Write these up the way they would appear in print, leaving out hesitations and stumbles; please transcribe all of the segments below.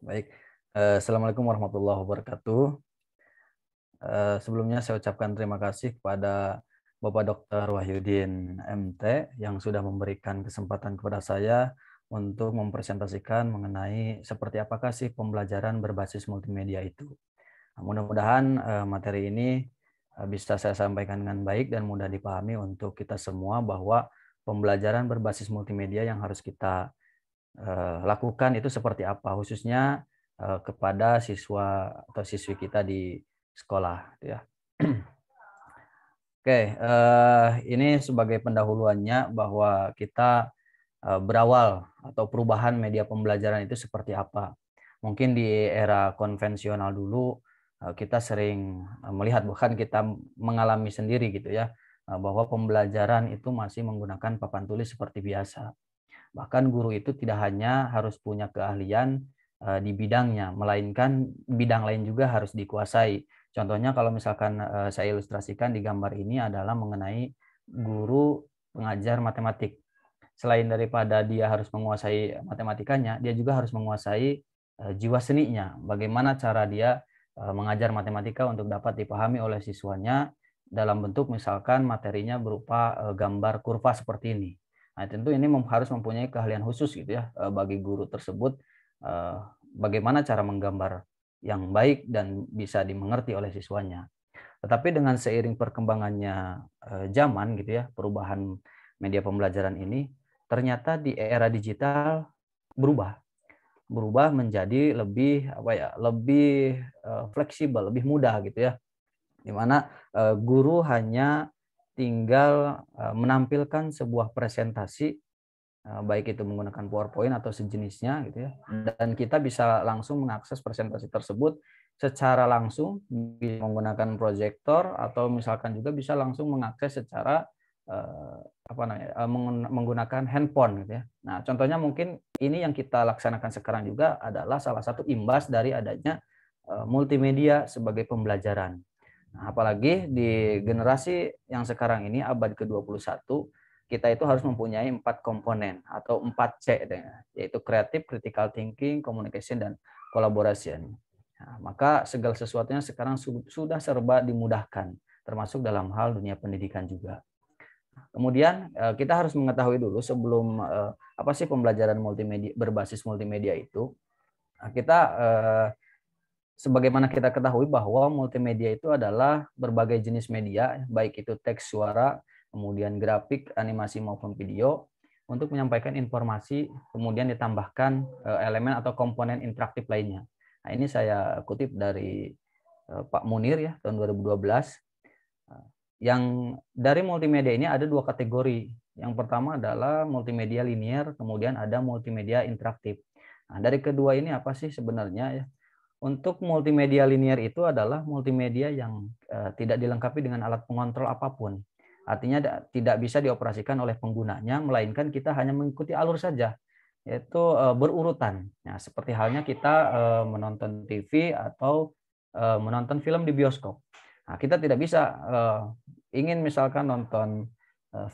Baik, Assalamualaikum warahmatullahi wabarakatuh. Sebelumnya saya ucapkan terima kasih kepada Bapak Dr. Wahyudin MT yang sudah memberikan kesempatan kepada saya untuk mempresentasikan mengenai seperti apakah sih pembelajaran berbasis multimedia itu. Nah, mudah-mudahan materi ini bisa saya sampaikan dengan baik dan mudah dipahami untuk kita semua bahwa pembelajaran berbasis multimedia yang harus kita lakukan itu seperti apa, khususnya kepada siswa atau siswi kita di sekolah, gitu ya. Oke, ini sebagai pendahuluannya bahwa kita berawal atau perubahan media pembelajaran itu seperti apa. Mungkin di era konvensional dulu kita sering melihat, bahkan kita mengalami sendiri gitu ya, bahwa pembelajaran itu masih menggunakan papan tulis seperti biasa. Bahkan guru itu tidak hanya harus punya keahlian di bidangnya, melainkan bidang lain juga harus dikuasai. Contohnya kalau misalkan saya ilustrasikan di gambar ini adalah mengenai guru pengajar matematik. Selain daripada dia harus menguasai matematikanya, dia juga harus menguasai jiwa seninya. Bagaimana cara dia mengajar matematika untuk dapat dipahami oleh siswanya dalam bentuk misalkan materinya berupa gambar kurva seperti ini. Nah, tentu ini harus mempunyai keahlian khusus gitu ya bagi guru tersebut, bagaimana cara menggambar yang baik dan bisa dimengerti oleh siswanya. Tetapi dengan seiring perkembangannya zaman gitu ya, perubahan media pembelajaran ini, ternyata di era digital berubah berubah menjadi lebih apa ya, lebih fleksibel, lebih mudah gitu ya. Di mana guru hanya tinggal menampilkan sebuah presentasi, baik itu menggunakan PowerPoint atau sejenisnya gitu ya, dan kita bisa langsung mengakses presentasi tersebut secara langsung menggunakan proyektor atau misalkan juga bisa langsung mengakses secara apa namanya, menggunakan handphone gitu ya. Nah, contohnya mungkin ini yang kita laksanakan sekarang juga adalah salah satu imbas dari adanya multimedia sebagai pembelajaran. Nah, apalagi di generasi yang sekarang ini abad ke-21, kita itu harus mempunyai 4 komponen atau 4C, yaitu creative, critical thinking, communication, dan collaboration. Nah, maka segala sesuatunya sekarang sudah serba dimudahkan, termasuk dalam hal dunia pendidikan juga. Kemudian kita harus mengetahui dulu sebelum apa sih pembelajaran multimedia berbasis multimedia itu. Nah, kita sebagaimana kita ketahui bahwa multimedia itu adalah berbagai jenis media, baik itu teks, suara, kemudian grafik, animasi maupun video, untuk menyampaikan informasi, kemudian ditambahkan elemen atau komponen interaktif lainnya. Nah, ini saya kutip dari Pak Munir ya, tahun 2012. Yang dari multimedia ini ada dua kategori. Yang pertama adalah multimedia linear, kemudian ada multimedia interaktif. Nah, dari kedua ini apa sih sebenarnya ya? Untuk multimedia linear itu adalah multimedia yang tidak dilengkapi dengan alat pengontrol apapun. Artinya tidak bisa dioperasikan oleh penggunanya, melainkan kita hanya mengikuti alur saja, yaitu berurutan. Nah, seperti halnya kita menonton TV atau menonton film di bioskop. Nah, kita tidak bisa ingin misalkan nonton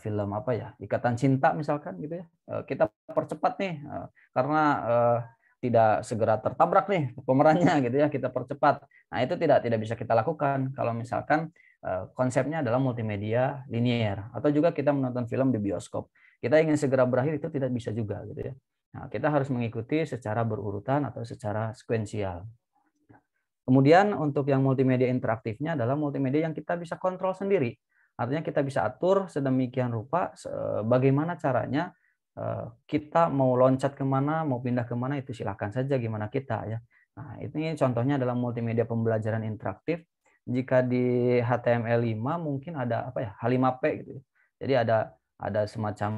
film apa ya, Ikatan Cinta misalkan gitu ya, kita percepat nih karena tidak segera tertabrak nih pemerannya gitu ya, kita percepat. Nah, itu tidak bisa kita lakukan kalau misalkan konsepnya adalah multimedia linear, atau juga kita menonton film di bioskop. Kita ingin segera berakhir, itu tidak bisa juga gitu ya. Nah, kita harus mengikuti secara berurutan atau secara sekuensial. Kemudian untuk yang multimedia interaktifnya adalah multimedia yang kita bisa kontrol sendiri. Artinya kita bisa atur sedemikian rupa bagaimana caranya kita mau loncat kemana, mau pindah kemana, itu silakan saja gimana kita ya. Nah, ini contohnya adalah multimedia pembelajaran interaktif. Jika di HTML5 mungkin ada apa ya, H5P gitu ya. Jadi ada semacam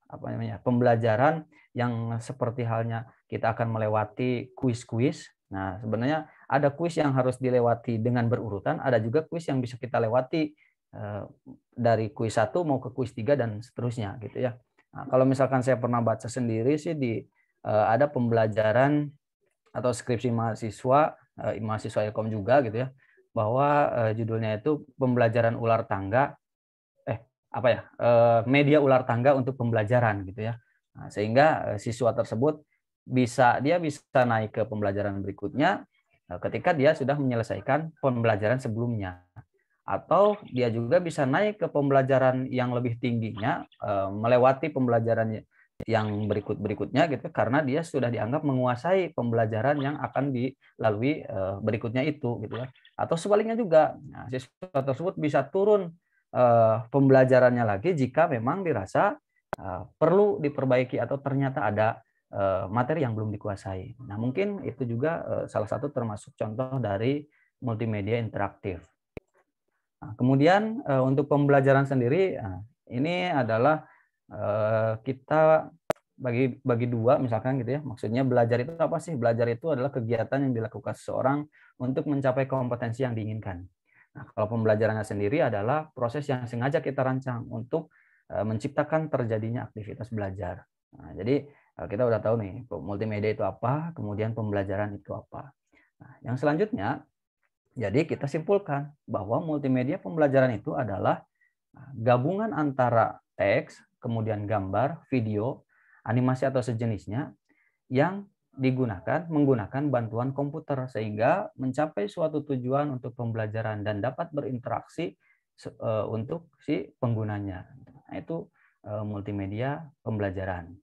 apa namanya, pembelajaran yang seperti halnya kita akan melewati kuis-kuis. Nah, sebenarnya ada kuis yang harus dilewati dengan berurutan, ada juga kuis yang bisa kita lewati dari kuis 1 mau ke kuis 3 dan seterusnya gitu ya. Nah, kalau misalkan saya pernah baca sendiri sih di ada pembelajaran atau skripsi mahasiswa mahasiswa Ilkom juga gitu ya, bahwa judulnya itu pembelajaran ular tangga apa ya, media ular tangga untuk pembelajaran gitu ya. Nah, sehingga siswa tersebut dia bisa naik ke pembelajaran berikutnya ketika dia sudah menyelesaikan pembelajaran sebelumnya. Atau dia juga bisa naik ke pembelajaran yang lebih tingginya, melewati pembelajaran yang berikutnya gitu, karena dia sudah dianggap menguasai pembelajaran yang akan dilalui berikutnya itu gitu ya. Atau sebaliknya juga, nah, siswa tersebut bisa turun pembelajarannya lagi jika memang dirasa perlu diperbaiki atau ternyata ada materi yang belum dikuasai. Nah, mungkin itu juga salah satu termasuk contoh dari multimedia interaktif. Nah, kemudian untuk pembelajaran sendiri, ini adalah kita bagi dua misalkan gitu ya. Maksudnya belajar itu apa sih? Belajar itu adalah kegiatan yang dilakukan seseorang untuk mencapai kompetensi yang diinginkan. Nah, kalau pembelajarannya sendiri adalah proses yang sengaja kita rancang untuk menciptakan terjadinya aktivitas belajar. Nah, jadi kita udah tahu nih multimedia itu apa, kemudian pembelajaran itu apa. Nah, yang selanjutnya, jadi kita simpulkan bahwa multimedia pembelajaran itu adalah gabungan antara teks, kemudian gambar, video, animasi atau sejenisnya yang menggunakan bantuan komputer sehingga mencapai suatu tujuan untuk pembelajaran dan dapat berinteraksi untuk si penggunanya. Nah, itu multimedia pembelajaran.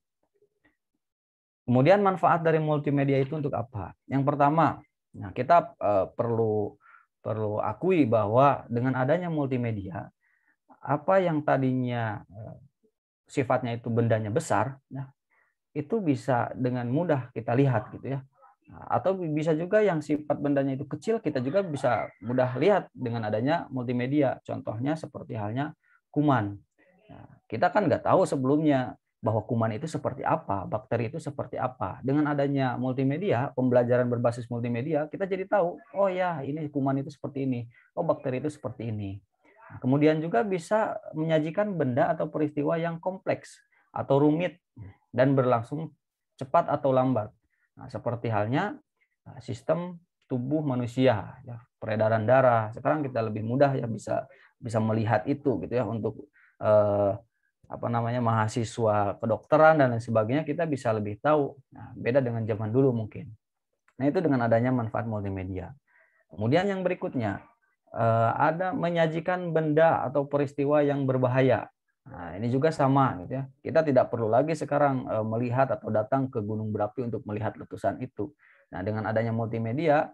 Kemudian manfaat dari multimedia itu untuk apa? Yang pertama, nah kita perlu akui bahwa dengan adanya multimedia, apa yang tadinya sifatnya itu bendanya besar, nah, itu bisa dengan mudah kita lihat gitu ya. Atau bisa juga yang sifat bendanya itu kecil, kita juga bisa mudah lihat dengan adanya multimedia. Contohnya seperti halnya kuman. Nah, kita kan nggak tahu sebelumnya bahwa kuman itu seperti apa, bakteri itu seperti apa. Dengan adanya multimedia, pembelajaran berbasis multimedia, kita jadi tahu, oh ya ini kuman itu seperti ini, oh bakteri itu seperti ini. Nah, kemudian juga bisa menyajikan benda atau peristiwa yang kompleks atau rumit dan berlangsung cepat atau lambat. Nah, seperti halnya sistem tubuh manusia, ya, peredaran darah. Sekarang kita lebih mudah ya bisa melihat itu gitu ya untuk mahasiswa kedokteran dan lain sebagainya, kita bisa lebih tahu. Nah, beda dengan zaman dulu mungkin. Nah, itu dengan adanya manfaat multimedia. Kemudian yang berikutnya, ada menyajikan benda atau peristiwa yang berbahaya. Nah, ini juga sama gitu ya. Kita tidak perlu lagi sekarang melihat atau datang ke gunung berapi untuk melihat letusan itu. Nah, dengan adanya multimedia,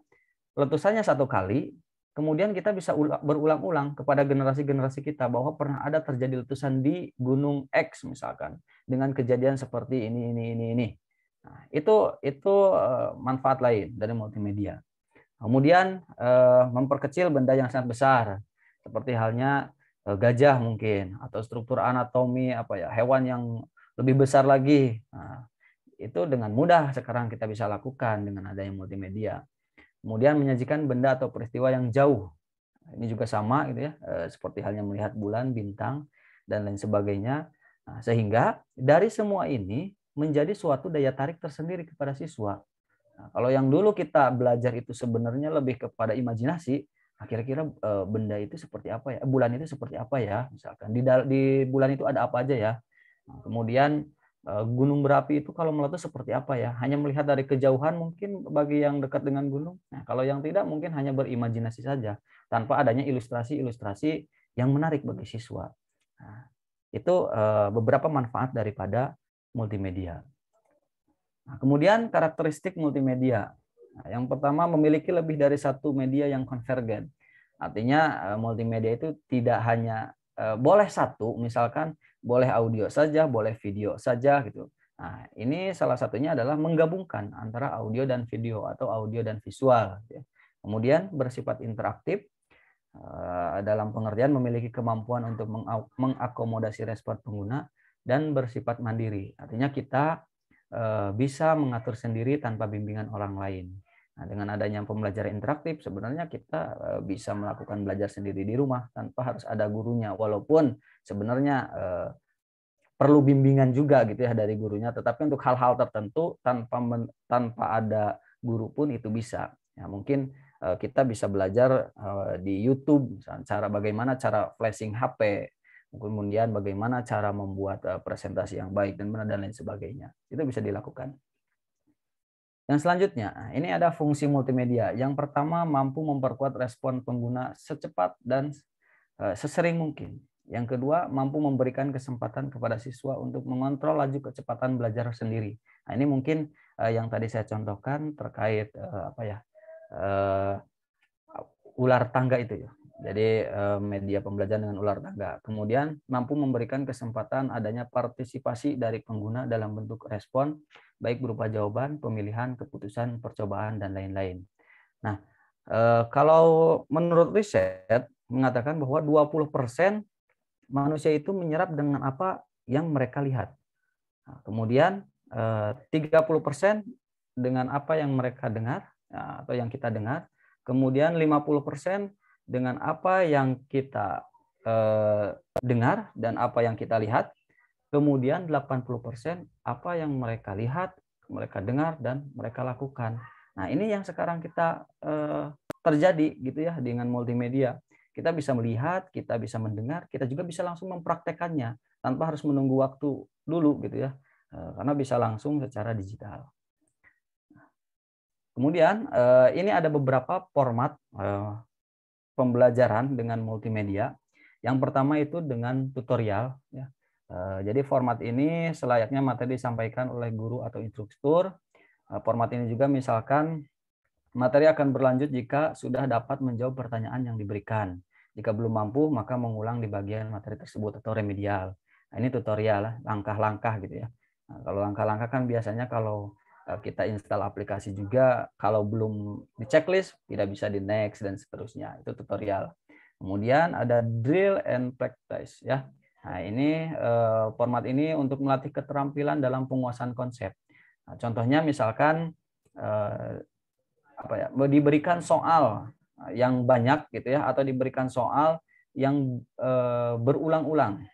letusannya satu kali, kemudian kita bisa berulang-ulang kepada generasi-generasi kita bahwa pernah ada terjadi letusan di Gunung X misalkan dengan kejadian seperti ini. Nah, itu manfaat lain dari multimedia. Kemudian memperkecil benda yang sangat besar seperti halnya gajah mungkin atau struktur anatomi hewan yang lebih besar lagi. Nah, itu dengan mudah sekarang kita bisa lakukan dengan adanya multimedia. Kemudian menyajikan benda atau peristiwa yang jauh. Ini juga sama gitu ya, seperti halnya melihat bulan, bintang, dan lain sebagainya. Nah, sehingga dari semua ini menjadi suatu daya tarik tersendiri kepada siswa. Nah, kalau yang dulu kita belajar itu sebenarnya lebih kepada imajinasi, nah, kira-kira benda itu seperti apa ya, bulan itu seperti apa ya, misalkan di bulan itu ada apa aja ya. Nah, kemudian gunung berapi itu kalau meletus seperti apa ya? Hanya melihat dari kejauhan mungkin bagi yang dekat dengan gunung. Nah, kalau yang tidak mungkin hanya berimajinasi saja tanpa adanya ilustrasi-ilustrasi yang menarik bagi siswa. Nah, itu beberapa manfaat daripada multimedia. Nah, kemudian karakteristik multimedia. Nah, yang pertama memiliki lebih dari satu media yang konvergen. Artinya multimedia itu tidak hanya boleh satu, misalkan boleh audio saja, boleh video saja gitu. Nah, ini salah satunya adalah menggabungkan antara audio dan video atau audio dan visual. Kemudian bersifat interaktif dalam pengertian memiliki kemampuan untuk mengakomodasi respon pengguna dan bersifat mandiri. Artinya kita bisa mengatur sendiri tanpa bimbingan orang lain. Nah, dengan adanya pembelajaran interaktif, sebenarnya kita bisa melakukan belajar sendiri di rumah tanpa harus ada gurunya. Walaupun sebenarnya perlu bimbingan juga gitu ya dari gurunya, tetapi untuk hal-hal tertentu tanpa ada guru pun itu bisa. Ya, mungkin kita bisa belajar di YouTube, misalnya bagaimana cara flashing HP, kemudian bagaimana cara membuat presentasi yang baik dan benar dan lain sebagainya. Itu bisa dilakukan. Yang selanjutnya, ini ada fungsi multimedia. Yang pertama, mampu memperkuat respon pengguna secepat dan sesering mungkin. Yang kedua, mampu memberikan kesempatan kepada siswa untuk mengontrol laju kecepatan belajar sendiri. Nah, ini mungkin yang tadi saya contohkan terkait apa ya, ular tangga itu ya. Jadi media pembelajaran dengan ular tangga. Kemudian mampu memberikan kesempatan adanya partisipasi dari pengguna dalam bentuk respon, baik berupa jawaban, pemilihan, keputusan, percobaan, dan lain-lain. Nah, kalau menurut riset mengatakan bahwa 20% manusia itu menyerap dengan apa yang mereka lihat. Nah, kemudian 30% dengan apa yang mereka dengar atau yang kita dengar. Kemudian 50% dengan apa yang kita dengar dan apa yang kita lihat. Kemudian 80% apa yang mereka lihat, mereka dengar, dan mereka lakukan. Nah, ini yang sekarang kita terjadi gitu ya dengan multimedia. Kita bisa melihat, kita bisa mendengar, kita juga bisa langsung mempraktekannya tanpa harus menunggu waktu dulu gitu ya. Karena bisa langsung secara digital. Kemudian ini ada beberapa format pembelajaran dengan multimedia. Yang pertama itu dengan tutorial ya. Jadi format ini selayaknya materi disampaikan oleh guru atau instruktur. Format ini juga misalkan materi akan berlanjut jika sudah dapat menjawab pertanyaan yang diberikan. Jika belum mampu, maka mengulang di bagian materi tersebut atau remedial. Nah, ini tutorial, langkah-langkah gitu ya. Nah, kalau langkah-langkah kan biasanya kalau kita install aplikasi juga, kalau belum di checklist, tidak bisa di next dan seterusnya. Itu tutorial. Kemudian ada drill and practice ya. Nah, ini format ini untuk melatih keterampilan dalam penguasaan konsep. Nah, contohnya misalkan apa ya, diberikan soal yang banyak gitu ya, atau diberikan soal yang berulang-ulang.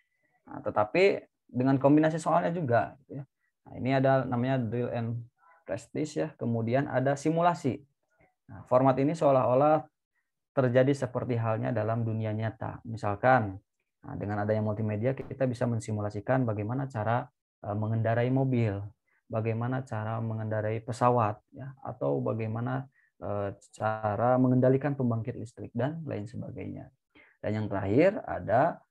Nah, tetapi dengan kombinasi soalnya juga gitu ya. Nah, ini ada namanya drill and practice ya, kemudian ada simulasi. Nah, format ini seolah-olah terjadi seperti halnya dalam dunia nyata. Misalkan dengan adanya multimedia kita bisa mensimulasikan bagaimana cara mengendarai mobil, bagaimana cara mengendarai pesawat ya, atau bagaimana cara mengendalikan pembangkit listrik dan lain sebagainya. Dan yang terakhir ada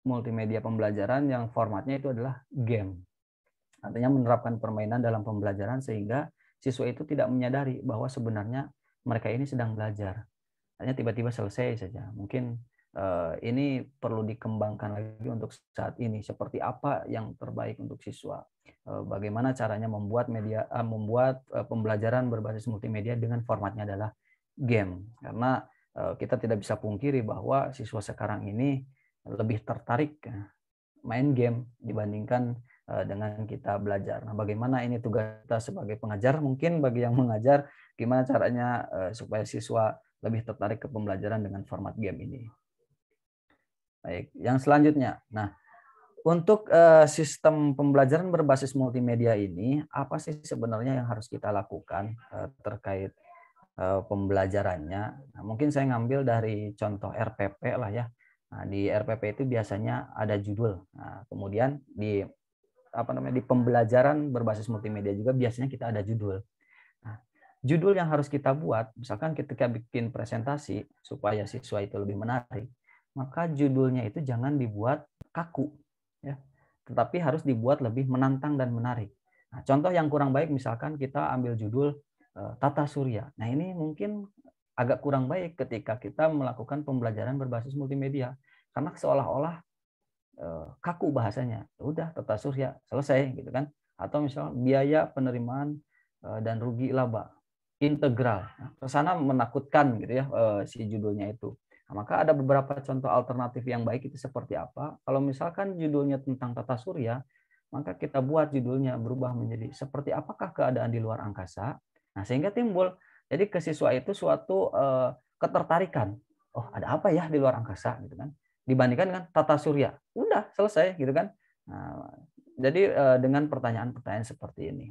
multimedia pembelajaran yang formatnya itu adalah game. Artinya menerapkan permainan dalam pembelajaran sehingga siswa itu tidak menyadari bahwa sebenarnya mereka ini sedang belajar. Hanya tiba-tiba selesai saja. Mungkin ini perlu dikembangkan lagi untuk saat ini. Seperti apa yang terbaik untuk siswa? Bagaimana caranya membuat pembelajaran berbasis multimedia dengan formatnya adalah game. Karena kita tidak bisa pungkiri bahwa siswa sekarang ini lebih tertarik main game dibandingkan dengan kita belajar. Nah, bagaimana ini tugas kita sebagai pengajar? Mungkin bagi yang mengajar, gimana caranya supaya siswa lebih tertarik ke pembelajaran dengan format game ini. Baik, yang selanjutnya. Nah, untuk sistem pembelajaran berbasis multimedia ini, apa sih sebenarnya yang harus kita lakukan terkait pembelajarannya? Nah, mungkin saya ngambil dari contoh RPP lah ya. Nah, di RPP itu biasanya ada judul. Nah, kemudian di di pembelajaran berbasis multimedia juga biasanya kita ada judul. Nah, judul yang harus kita buat, misalkan ketika bikin presentasi supaya siswa itu lebih menarik, maka judulnya itu jangan dibuat kaku, ya, tetapi harus dibuat lebih menantang dan menarik. Nah, contoh yang kurang baik misalkan kita ambil judul Tata Surya. Nah, ini mungkin agak kurang baik ketika kita melakukan pembelajaran berbasis multimedia, karena seolah-olah kaku bahasanya. Udah tata surya selesai gitu kan. Atau misal biaya penerimaan dan rugi laba integral. Nah, kesana menakutkan gitu ya si judulnya itu. Nah, maka ada beberapa contoh alternatif yang baik itu seperti apa. Kalau misalkan judulnya tentang tata surya, maka kita buat judulnya berubah menjadi seperti apakah keadaan di luar angkasa. Nah, sehingga timbul jadi ke siswa itu suatu ketertarikan. Oh, ada apa ya di luar angkasa gitu kan. Dibandingkan dengan tata surya. Udah selesai gitu kan. Nah, jadi dengan pertanyaan-pertanyaan seperti ini.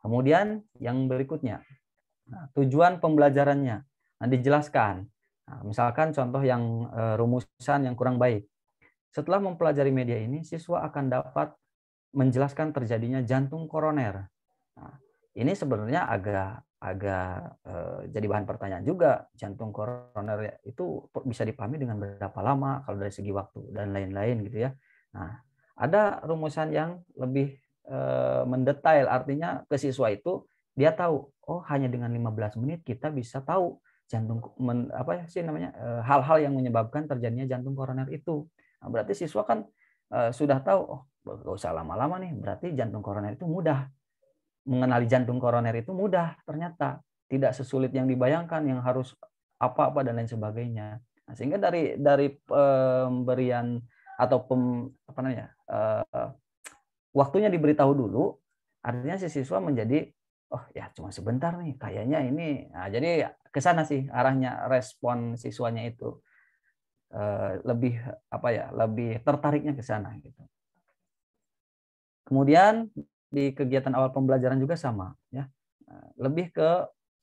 Kemudian yang berikutnya, tujuan pembelajarannya. Nah, dijelaskan. Nah, misalkan contoh yang rumusan yang kurang baik. Setelah mempelajari media ini, siswa akan dapat menjelaskan terjadinya jantung koroner. Nah, Ini sebenarnya agak agak jadi bahan pertanyaan juga, jantung koroner itu bisa dipahami dengan berapa lama kalau dari segi waktu dan lain-lain gitu ya. Nah, ada rumusan yang lebih mendetail, artinya ke siswa itu dia tahu, oh hanya dengan 15 menit kita bisa tahu jantung apa sih namanya, hal-hal yang menyebabkan terjadinya jantung koroner itu. Nah, berarti siswa kan sudah tahu, oh nggak usah lama-lama nih, berarti jantung koroner itu mudah. Mengenali jantung koroner itu mudah ternyata, tidak sesulit yang dibayangkan yang harus apa-apa dan lain sebagainya. Nah, sehingga dari pemberian atau apa namanya, waktunya diberitahu dulu, artinya si siswa menjadi, oh ya cuma sebentar nih, kayaknya ini. Nah, jadi ke sana sih arahnya respon siswanya itu, lebih apa ya, lebih tertariknya ke sana gitu. Kemudian di kegiatan awal pembelajaran juga sama ya. Lebih ke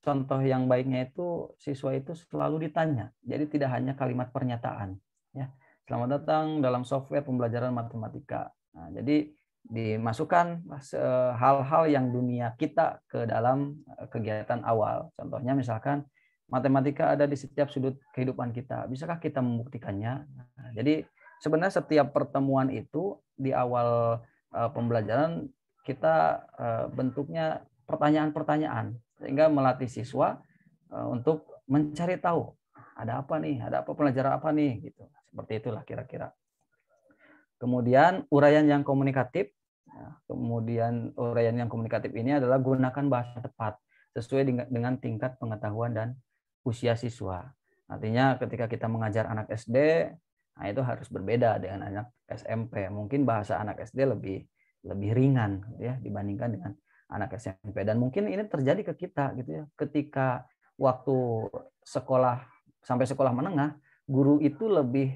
contoh yang baiknya itu siswa itu selalu ditanya. Jadi tidak hanya kalimat pernyataan ya. Selamat datang dalam software pembelajaran matematika. Nah, jadi dimasukkan hal-hal yang dunia kita ke dalam kegiatan awal. Contohnya misalkan matematika ada di setiap sudut kehidupan kita. Bisakah kita membuktikannya? Nah, jadi sebenarnya setiap pertemuan itu di awal pembelajaran kita bentuknya pertanyaan-pertanyaan sehingga melatih siswa untuk mencari tahu ada apa nih, ada apa pelajaran apa nih gitu. Seperti itulah kira-kira. Kemudian uraian yang komunikatif. Kemudian uraian yang komunikatif ini adalah gunakan bahasa tepat sesuai dengan tingkat pengetahuan dan usia siswa. Artinya ketika kita mengajar anak SD, nah itu harus berbeda dengan anak SMP. Mungkin bahasa anak SD lebih ringan ya dibandingkan dengan anak SMP. Dan mungkin ini terjadi ke kita gitu ya. Ketika waktu sekolah sampai sekolah menengah, guru itu lebih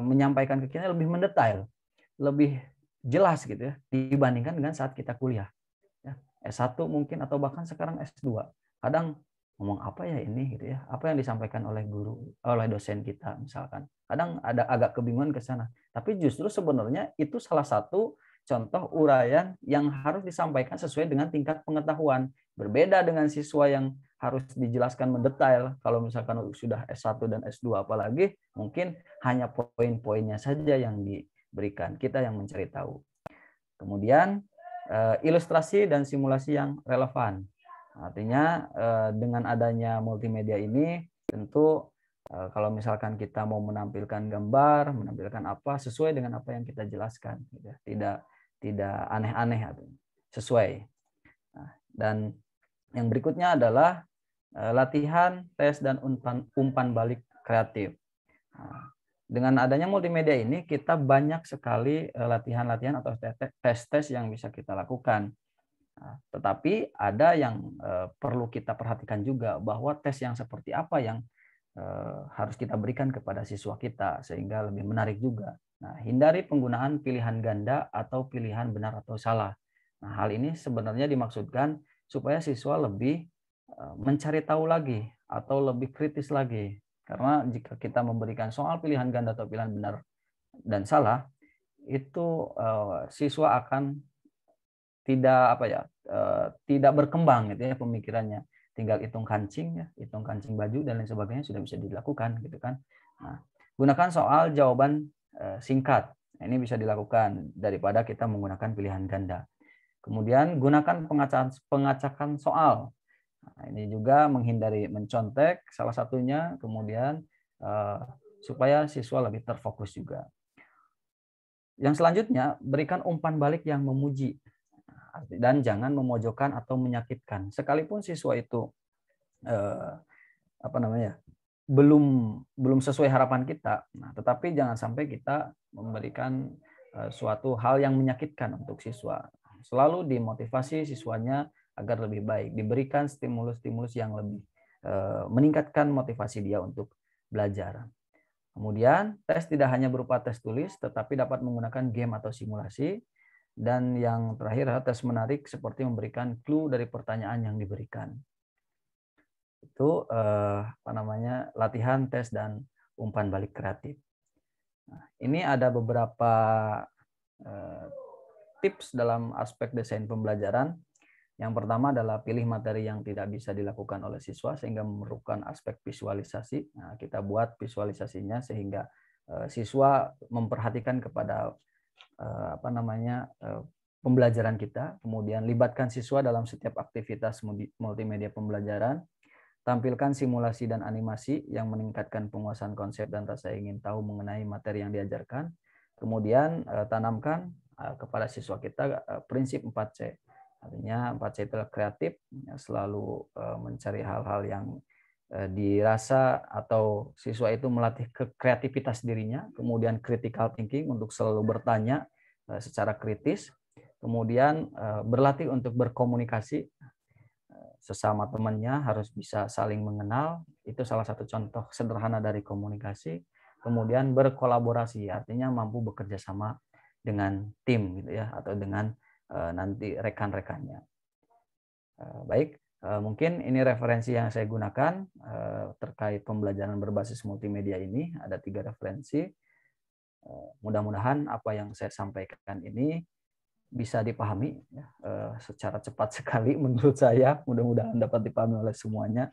menyampaikan ke kita lebih mendetail, lebih jelas gitu ya dibandingkan dengan saat kita kuliah. Ya, S1 mungkin atau bahkan sekarang S2. Kadang ngomong apa ya ini gitu ya, apa yang disampaikan oleh guru, oleh dosen kita misalkan. Kadang ada agak kebingungan ke sana. Tapi justru sebenarnya itu salah satu contoh uraian yang harus disampaikan sesuai dengan tingkat pengetahuan. Berbeda dengan siswa yang harus dijelaskan mendetail. Kalau misalkan sudah S1 dan S2 apalagi, mungkin hanya poin-poinnya saja yang diberikan. Kita yang mencari tahu. Kemudian ilustrasi dan simulasi yang relevan. Artinya dengan adanya multimedia ini tentu kalau misalkan kita mau menampilkan gambar, menampilkan apa sesuai dengan apa yang kita jelaskan, gitu. Tidak aneh-aneh, sesuai. Nah, dan yang berikutnya adalah latihan, tes, dan umpan balik kreatif. Nah, dengan adanya multimedia ini, kita banyak sekali latihan-latihan atau tes-tes yang bisa kita lakukan. Nah, tetapi ada yang perlu kita perhatikan juga, bahwa tes yang seperti apa yang harus kita berikan kepada siswa kita, sehingga lebih menarik juga. Nah, hindari penggunaan pilihan ganda atau pilihan benar atau salah. Nah, hal ini sebenarnya dimaksudkan supaya siswa lebih mencari tahu lagi atau lebih kritis lagi. Karena jika kita memberikan soal pilihan ganda atau pilihan benar dan salah, itu siswa akan tidak berkembang gitu ya pemikirannya. Tinggal hitung kancing ya, hitung kancing baju dan lain sebagainya sudah bisa dilakukan gitu kan. Nah, gunakan soal jawaban singkat. Nah, ini bisa dilakukan daripada kita menggunakan pilihan ganda. Kemudian gunakan pengacakan soal. Nah, ini juga menghindari mencontek salah satunya, kemudian supaya siswa lebih terfokus juga. Yang selanjutnya, berikan umpan balik yang memuji dan jangan memojokkan atau menyakitkan. Sekalipun siswa itu belum sesuai harapan kita, nah, tetapi jangan sampai kita memberikan suatu hal yang menyakitkan untuk siswa. Selalu dimotivasi siswanya agar lebih baik, diberikan stimulus-stimulus yang lebih meningkatkan motivasi dia untuk belajar. Kemudian, tes tidak hanya berupa tes tulis, tetapi dapat menggunakan game atau simulasi. Dan yang terakhir, tes menarik seperti memberikan clue dari pertanyaan yang diberikan. Itu latihan, tes, dan umpan balik kreatif. Nah, ini ada beberapa tips dalam aspek desain pembelajaran. Yang pertama adalah pilih materi yang tidak bisa dilakukan oleh siswa sehingga memerlukan aspek visualisasi. Nah, kita buat visualisasinya sehingga siswa memperhatikan kepada pembelajaran kita. Kemudian libatkan siswa dalam setiap aktivitas multimedia pembelajaran. Tampilkan simulasi dan animasi yang meningkatkan penguasaan konsep dan rasa ingin tahu mengenai materi yang diajarkan. Kemudian tanamkan kepada siswa kita prinsip 4C. Artinya 4C itu kreatif, selalu mencari hal-hal yang dirasa atau siswa itu melatih kreativitas dirinya, kemudian critical thinking untuk selalu bertanya secara kritis, kemudian berlatih untuk berkomunikasi sesama temannya, harus bisa saling mengenal, itu salah satu contoh sederhana dari komunikasi. Kemudian berkolaborasi, artinya mampu bekerja sama dengan tim gitu ya, atau dengan nanti rekan-rekannya. Baik, mungkin ini referensi yang saya gunakan terkait pembelajaran berbasis multimedia ini. Ada 3 referensi. Mudah-mudahan apa yang saya sampaikan ini bisa dipahami ya, secara cepat sekali menurut saya. Mudah-mudahan dapat dipahami oleh semuanya.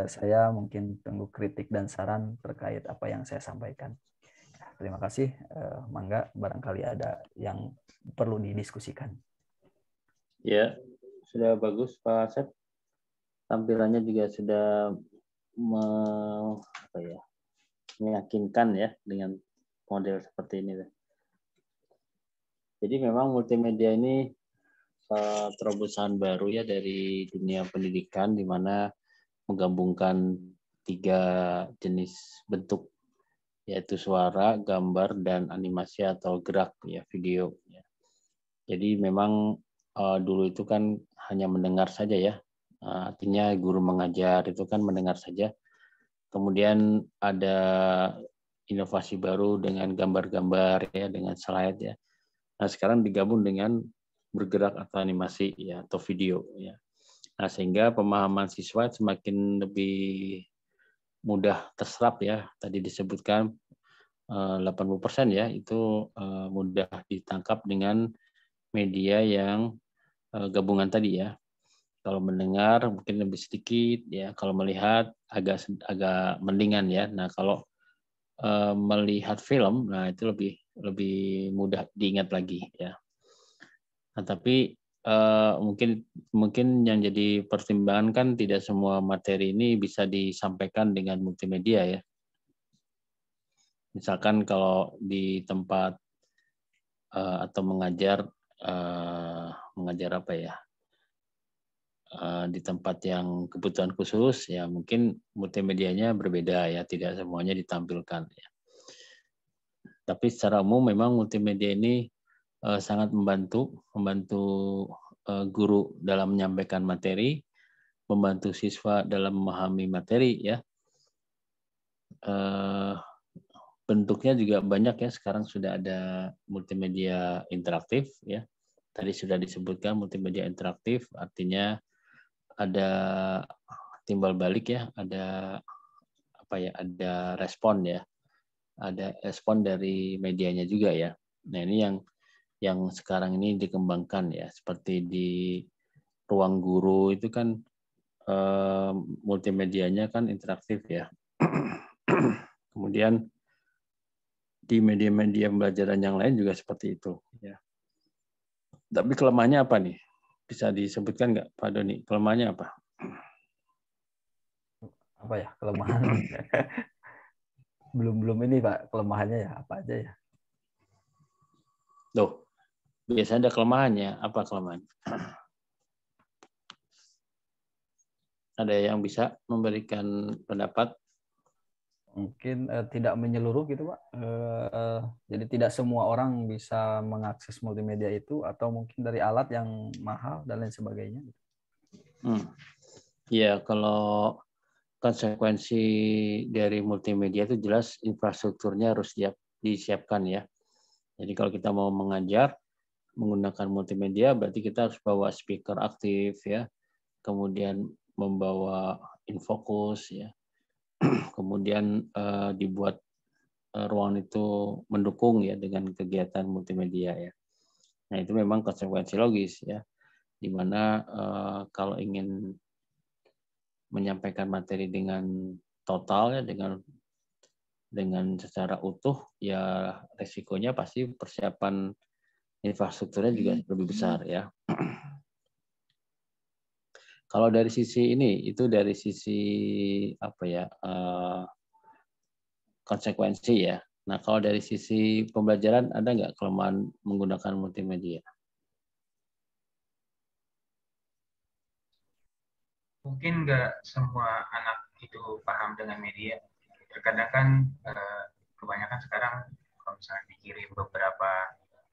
Saya mungkin tunggu kritik dan saran terkait apa yang saya sampaikan. Terima kasih. Mangga barangkali ada yang perlu didiskusikan. Ya, sudah bagus Pak Asep. Tampilannya juga sudah meyakinkan ya dengan model seperti ini. Jadi memang multimedia ini terobosan baru ya dari dunia pendidikan, di mana menggabungkan 3 jenis bentuk, yaitu suara, gambar, dan animasi atau gerak ya, video. Jadi memang dulu itu kan hanya mendengar saja ya, artinya guru mengajar itu kan mendengar saja. Kemudian ada inovasi baru dengan gambar-gambar ya, dengan slide ya. Nah, sekarang digabung dengan bergerak atau animasi ya, atau video ya. Nah, sehingga pemahaman siswa semakin lebih mudah terserap ya. Tadi disebutkan 80% ya itu mudah ditangkap dengan media yang gabungan tadi ya. Kalau mendengar mungkin lebih sedikit ya, kalau melihat agak mendingan ya. Nah, kalau melihat film, nah itu lebih mudah diingat lagi ya. Nah, tapi mungkin yang jadi pertimbangan kan tidak semua materi ini bisa disampaikan dengan multimedia ya. Misalkan kalau di tempat atau mengajar apa ya, di tempat yang kebutuhan khusus ya mungkin multimedianya berbeda ya, tidak semuanya ditampilkan ya. Tapi secara umum memang multimedia ini sangat membantu guru dalam menyampaikan materi, membantu siswa dalam memahami materi ya. Bentuknya juga banyak ya, sekarang sudah ada multimedia interaktif ya. Tadi sudah disebutkan multimedia interaktif, artinya ada timbal balik ya, ada ada respon ya, ada respon dari medianya juga ya. Nah, ini yang sekarang ini dikembangkan ya, seperti di ruang guru itu kan multimedianya kan interaktif ya. Kemudian di media-media pembelajaran yang lain juga seperti itu ya. Tapi kelemahannya apa nih? Bisa disebutkan nggak Pak Doni? Kelemahannya apa? Apa ya kelemahan? belum ini Pak, kelemahannya ya apa aja ya? Loh, biasanya ada kelemahannya. Apa kelemahan? Ada yang bisa memberikan pendapat? Mungkin tidak menyeluruh gitu Pak. Jadi tidak semua orang bisa mengakses multimedia itu, atau mungkin dari alat yang mahal dan lain sebagainya. Ya, kalau konsekuensi dari multimedia itu jelas infrastrukturnya harus disiapkan ya. Jadi kalau kita mau mengajar menggunakan multimedia, berarti kita harus bawa speaker aktif ya, kemudian membawa infokus ya, kemudian dibuat ruangan itu mendukung ya dengan kegiatan multimedia ya. Nah, itu memang konsekuensi logis ya. di mana kalau ingin menyampaikan materi dengan total ya, dengan secara utuh, ya resikonya pasti persiapan infrastrukturnya juga lebih besar ya. Kalau dari sisi ini, itu dari sisi apa ya, konsekuensi ya. Nah, kalau dari sisi pembelajaran ada nggak kelemahan menggunakan multimedia? Mungkin nggak semua anak itu paham dengan media. Terkadang kan kebanyakan sekarang kalau misalnya dikirim beberapa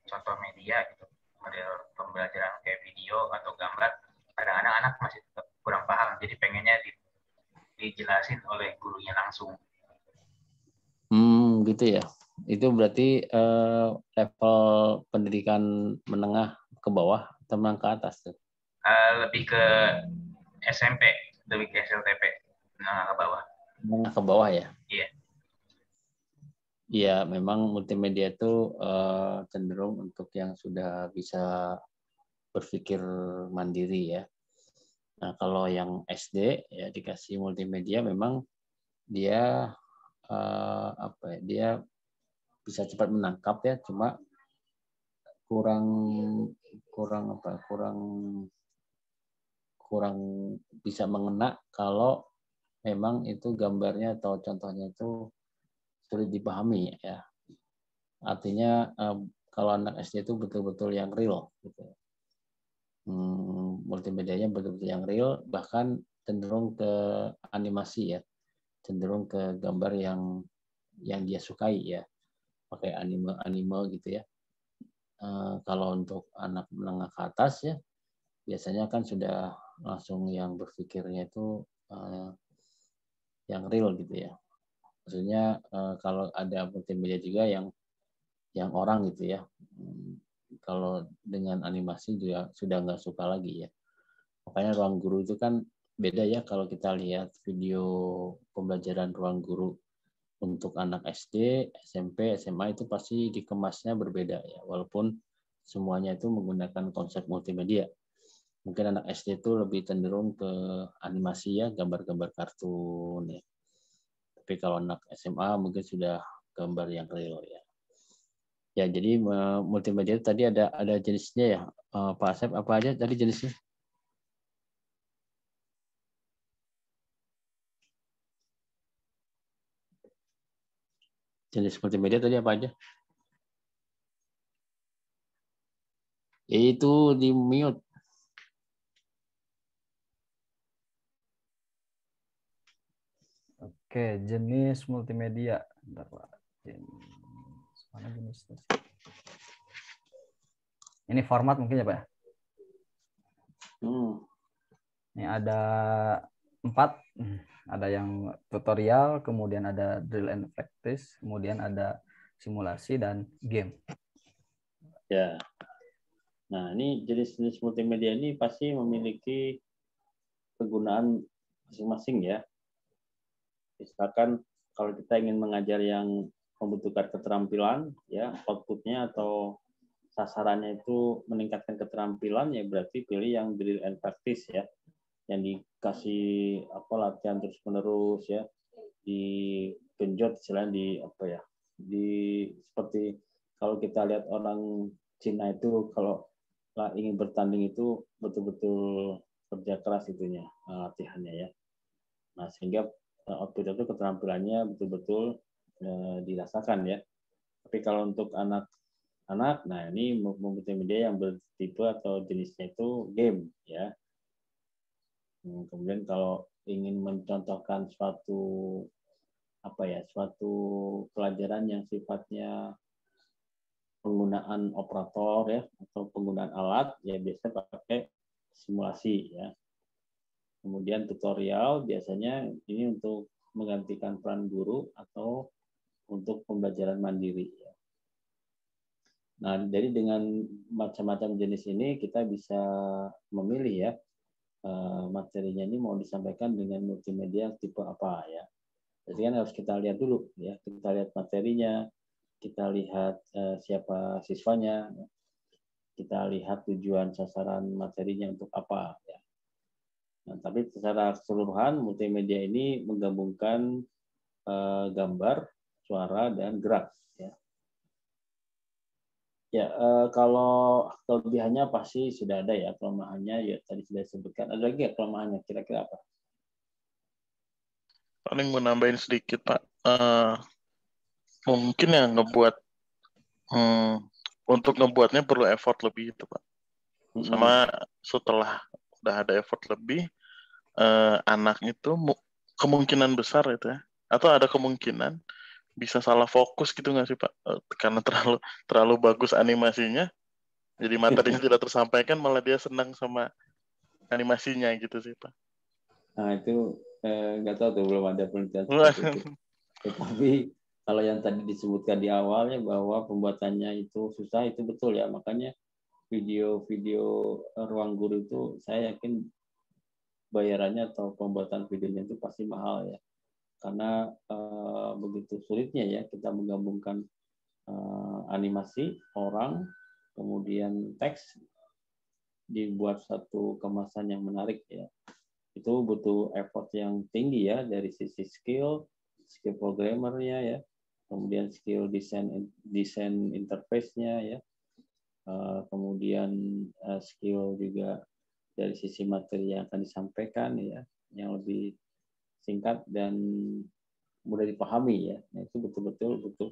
contoh media gitu, model pembelajaran kayak video atau gambar, kadang-kadang anak masih tetap kurang paham, jadi pengennya dijelasin oleh gurunya langsung. Gitu ya. Itu berarti level pendidikan menengah ke bawah atau menengah ke atas tuh? Lebih ke SMP, lebih ke SLTP, menengah ke bawah. Menengah ke bawah ya? Iya. Iya, memang multimedia itu cenderung untuk yang sudah bisa berpikir mandiri ya. Nah, kalau yang SD ya dikasih multimedia, memang dia apa ya? Dia bisa cepat menangkap ya, cuma kurang bisa mengena kalau memang itu gambarnya atau contohnya itu sulit dipahami ya. Artinya kalau anak SD itu betul-betul yang real gitu. Multimedianya betul-betul yang real, bahkan cenderung ke animasi ya, cenderung ke gambar yang dia sukai ya, pakai anime gitu ya. Kalau untuk anak menengah ke atas ya, biasanya kan sudah langsung yang berpikirnya itu yang real gitu ya. Maksudnya kalau ada multimedia juga yang orang gitu ya. Kalau dengan animasi juga sudah nggak suka lagi ya. Makanya ruang guru itu kan beda ya kalau kita lihat video pembelajaran ruang guru untuk anak SD, SMP, SMA itu pasti dikemasnya berbeda ya. Walaupun semuanya itu menggunakan konsep multimedia. Mungkin anak SD itu lebih cenderung ke animasi ya, gambar-gambar kartun ya. Tapi kalau anak SMA mungkin sudah gambar yang real ya. Ya, jadi multimedia tadi ada jenisnya ya, Pak Asep, apa aja tadi jenisnya? Jenis multimedia tadi apa aja? Itu di mute. Oke, jenis multimedia. Bentar, Pak. Mana jenisnya? Ini format mungkin ya, Pak? Ini ada 4. Ada yang tutorial, kemudian ada drill and practice, kemudian ada simulasi dan game. Ya. Nah, ini jenis-jenis multimedia ini pasti memiliki kegunaan masing-masing ya. Misalkan kalau kita ingin mengajar yang membutuhkan keterampilan, ya outputnya atau sasarannya itu meningkatkan keterampilan, ya berarti pilih yang drill and practice ya, yang dikasih latihan terus menerus ya, digenjot istilahnya di apa ya, di seperti kalau kita lihat orang Cina itu kalau ingin bertanding itu betul-betul kerja keras itunya latihannya ya. Nah, sehingga output itu keterampilannya betul-betul dirasakan ya. Tapi kalau untuk anak-anak, nah ini multimedia yang bertipe atau jenisnya itu game ya. Kemudian kalau ingin mencontohkan suatu pelajaran yang sifatnya penggunaan operator ya atau penggunaan alat, ya biasanya pakai simulasi ya. Kemudian tutorial biasanya ini untuk menggantikan peran guru atau untuk pembelajaran mandiri. Nah, jadi dengan macam-macam jenis ini kita bisa memilih ya materinya ini mau disampaikan dengan multimedia tipe apa ya. Jadi kan harus kita lihat dulu ya, kita lihat materinya, kita lihat siapa siswanya. kita lihat tujuan sasaran materinya untuk apa ya. Nah, tapi secara keseluruhan multimedia ini menggabungkan gambar, suara, dan gerak ya. Ya, kalau kelebihannya pasti sudah ada ya, kelemahannya ya tadi sudah disebutkan. Ada lagi ya kelemahannya kira-kira apa? Paling mau nambahin sedikit Pak, mungkin yang ngebuat untuk ngebuatnya perlu effort lebih itu Pak. Sama setelah udah ada effort lebih, anak itu kemungkinan besar itu ya, atau ada kemungkinan bisa salah fokus gitu nggak sih Pak? Karena terlalu bagus animasinya, jadi materinya tidak tersampaikan, malah dia senang sama animasinya gitu sih Pak. Nah itu nggak tahu tuh, belum ada penelitian seperti itu. Tetapi kalau yang tadi disebutkan di awalnya bahwa pembuatannya itu susah, itu betul ya. Makanya video-video ruang guru itu saya yakin bayarannya atau pembuatan videonya itu pasti mahal ya. Karena begitu sulitnya ya kita menggabungkan animasi orang, kemudian teks dibuat satu kemasan yang menarik ya. Itu butuh effort yang tinggi ya dari sisi skill programmernya ya, kemudian skill desain interface-nya ya, kemudian skill juga dari sisi materi yang akan disampaikan ya, yang lebih singkat dan mudah dipahami ya. Nah, itu betul-betul butuh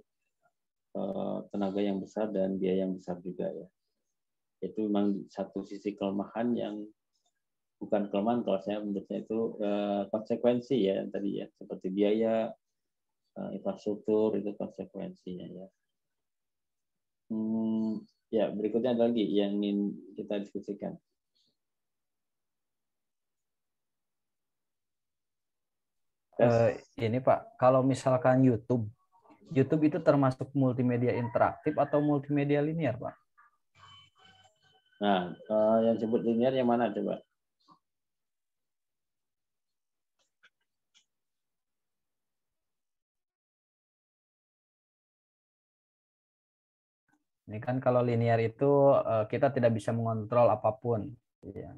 tenaga yang besar dan biaya yang besar juga ya. Itu memang satu sisi kelemahan yang bukan kelemahan, kalau saya menurut saya itu konsekuensi ya tadi ya, seperti biaya, infrastruktur, itu konsekuensinya ya. Ya, berikutnya ada lagi yang ingin kita diskusikan. Ini Pak, kalau misalkan YouTube itu termasuk multimedia interaktif atau multimedia linear, Pak? Nah, yang disebut linear yang mana coba? Ini kan kalau linear itu kita tidak bisa mengontrol apapun. Ya.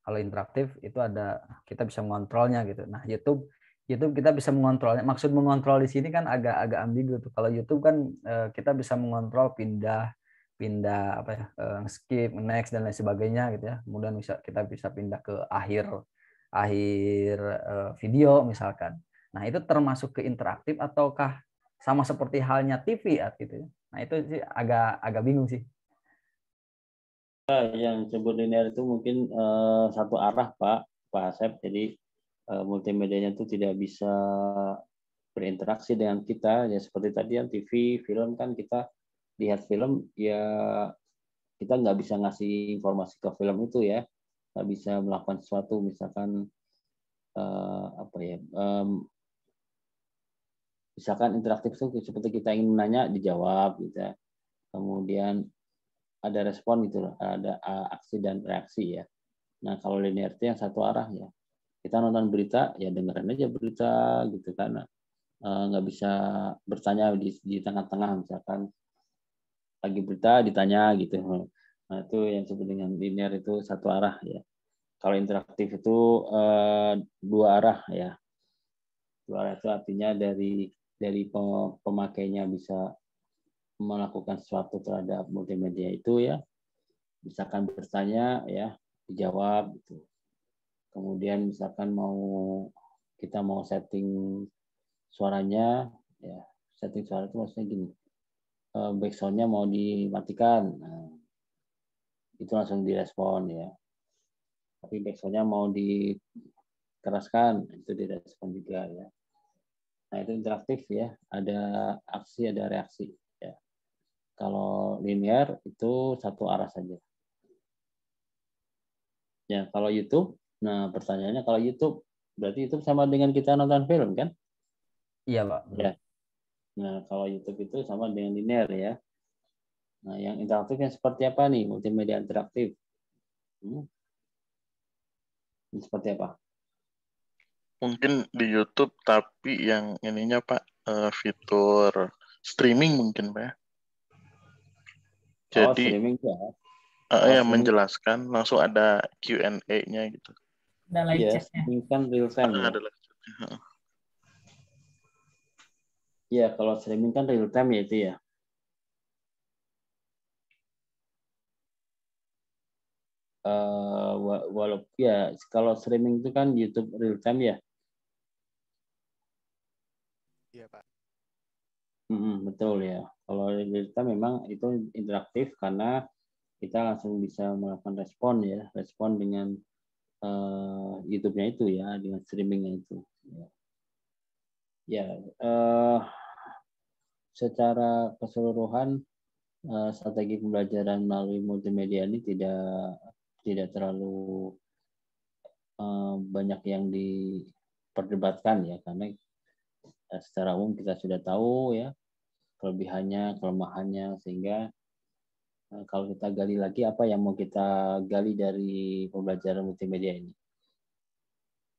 Kalau interaktif itu ada, kita bisa mengontrolnya gitu. Nah, YouTube kita bisa mengontrolnya. Maksud mengontrol di sini kan agak ambigu tuh. Kalau YouTube kan kita bisa mengontrol pindah apa ya, skip, next dan lain sebagainya gitu ya. Kemudian kita bisa pindah ke akhir video misalkan. Nah, itu termasuk ke interaktif ataukah sama seperti halnya TV gitu ya. Nah, itu sih agak bingung sih. Yang disebut linear itu mungkin satu arah Pak Asep. Jadi multimedianya itu tidak bisa berinteraksi dengan kita ya, seperti tadi yang TV, film kan kita lihat film ya, kita nggak bisa ngasih informasi ke film itu ya, nggak bisa melakukan sesuatu misalkan misalkan interaktif itu seperti kita ingin menanya dijawab gitu ya. Kemudian ada respon gitu, ada aksi dan reaksi ya. Nah, kalau linear itu yang satu arah ya. Kita nonton berita ya dengerin aja berita gitu, karena nggak bisa bertanya di tengah-tengah, misalkan lagi berita ditanya gitu. Nah, itu yang disebut dengan linear, itu satu arah ya. Kalau interaktif itu dua arah ya. Dua arah itu artinya dari pemakainya bisa melakukan sesuatu terhadap multimedia itu ya, misalkan bertanya ya dijawab gitu. Kemudian misalkan kita mau setting suaranya ya, setting suara itu maksudnya gini, backsoundnya mau dimatikan, nah, itu langsung direspon ya. Tapi backsoundnya mau dikeraskan, itu direspon juga ya. Nah, itu interaktif ya, ada aksi ada reaksi ya. Kalau linear itu satu arah saja. Ya, kalau YouTube, nah pertanyaannya kalau YouTube berarti YouTube sama dengan kita nonton film kan? Iya, Pak. Ya. Nah, kalau YouTube itu sama dengan linear ya. Nah, yang interaktif yang seperti apa nih? Multimedia interaktif. Ini seperti apa? Mungkin di YouTube, tapi yang ininya Pak, fitur streaming mungkin Pak ya. Jadi, streaming ya. Kalau Ya streaming, menjelaskan langsung ada Q&A-nya gitu. Ada live ya chat-nya. streaming kan real time ya. Ada live chat-nya. Ya kalau streaming kan real time ya itu ya. Walaupun ya kalau streaming itu kan YouTube real time ya. Iya, Pak. Betul ya. Kalau real time memang itu interaktif karena kita langsung bisa melakukan respon dengan YouTube-nya itu ya, dengan streamingnya itu. Ya, secara keseluruhan strategi pembelajaran melalui multimedia ini tidak terlalu banyak yang diperdebatkan ya, karena secara umum kita sudah tahu ya kelebihannya, kelemahannya, sehingga kalau kita gali lagi apa yang mau kita gali dari pembelajaran multimedia ini?